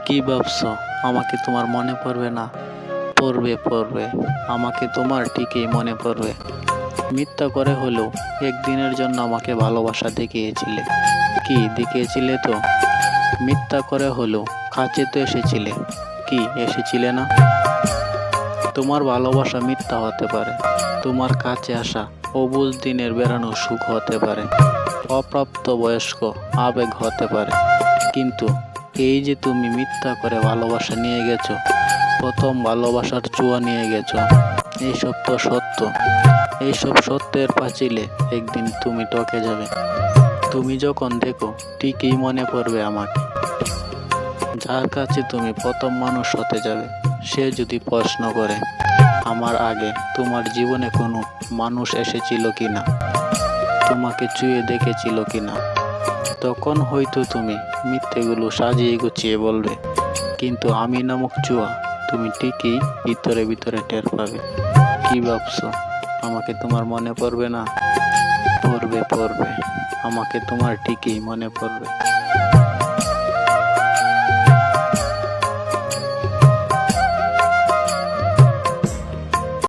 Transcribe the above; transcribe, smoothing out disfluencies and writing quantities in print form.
কি ভাবছো আমাকে তোমার মনে পড়বে না? পড়বে পড়বে, আমাকে তোমার ঠিকই মনে পড়বে। মিথ্যা করে হলেও একদিনের জন্য আমাকে ভালোবাসা দেখিয়েছিলে। কি দেখিয়েছিলে তো? মিথ্যা করে হলেও কাছে তো এসেছিলে। কি এসেছিলে না? তোমার ভালোবাসা মিথ্যা হতে পারে, তোমার কাছে আসা অবুঝ দিনের বেড়ানো সুখ হতে পারে, অপ্রাপ্ত বয়স্ক আবেগ হতে পারে, কিন্তু এই যে তুমি মিথ্যা করে ভালোবাসা নিয়ে গেছো, প্রথম ভালোবাসার ছোঁয়া নিয়ে গেছো, এইসব তো সত্য। এইসব সত্যের পাঁচিলে একদিন তুমি টকে যাবে। তুমি যখন দেখো ঠিকই মনে পড়বে আমাকে। যার কাছে তুমি প্রথম মানুষ হতে যাবে, সে যদি প্রশ্ন করে আমার আগে তোমার জীবনে কোনো মানুষ এসেছিল কিনা, তোমাকে ছুঁয়ে দেখেছিল কিনা, তখন হয়তো তুমি মিথ্যেগুলো সাজিয়ে গুছিয়ে বলবে, কিন্তু আমি নামক চুয়া তুমি ঠিকই ভিতরে ভিতরে টের পাবে। কি ভাবছো আমাকে তোমার মনে পড়বে না? পড়বে পড়বে, আমাকে তোমার ঠিকই মনে পড়বে।